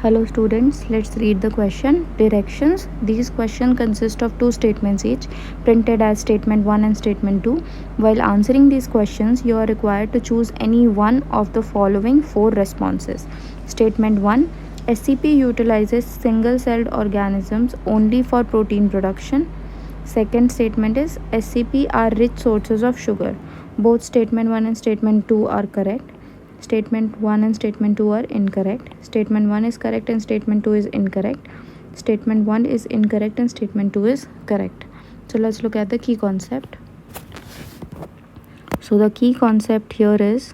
Hello students, let's read the question. Directions. These questions consist of two statements each, printed as statement 1 and statement 2. While answering these questions, you are required to choose any one of the following four responses. Statement 1. SCP utilizes single-celled organisms only for protein production. Second statement is SCP are rich sources of sugar. Both statement 1 and statement 2 are correct. Statement 1 and statement 2 are incorrect. Statement 1 is correct and statement 2 is incorrect. Statement 1 is incorrect and statement 2 is correct. So let's look at the key concept. So the key concept here is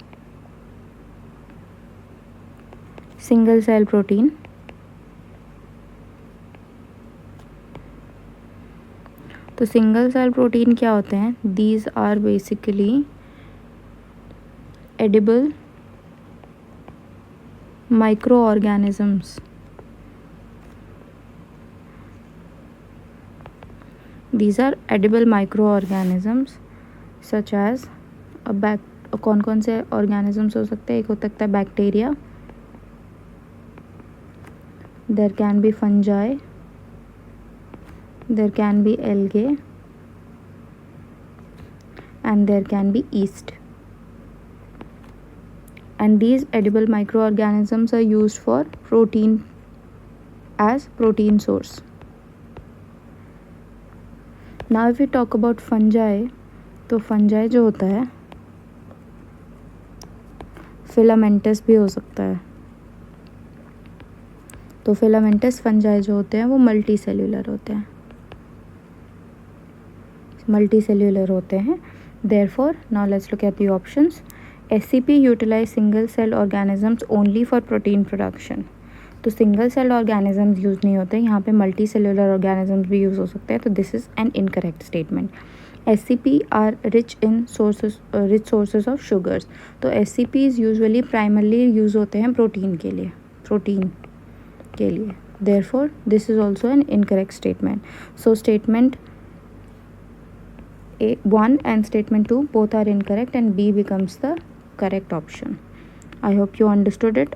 single cell protein. तो single cell protein क्या होते हैं? These are basically edible microorganisms. These are edible microorganisms such as कौन कौन से organisms हो सकते हैं? एक हो सकता है bacteria, there can be fungi, there can be algae, and there can be yeast. And these edible microorganisms are used for protein as protein source. Now if we talk about fungi, तो fungi जो होता है filamentous भी हो सकता है. तो filamentous fungi जो होते हैं वो multicellular होते हैं. Multicellular होते हैं. Therefore, now let's look at the options. SCP utilize single cell organisms only for protein production. तो सिंगल सेल ऑर्गेनिजम्स यूज़ नहीं होते, यहाँ पे मल्टी सेलुलर ऑर्गेनिजम्स भी यूज़ हो सकते हैं. तो this is an incorrect statement. SCP are rich sources of sugars. तो SCPs यूजुअली प्राइमरली यूज़ होते हैं प्रोटीन के लिए. Therefore, this is also an incorrect statement. So statement A1 and statement 2 both are incorrect and B becomes the correct option. I hope you understood it.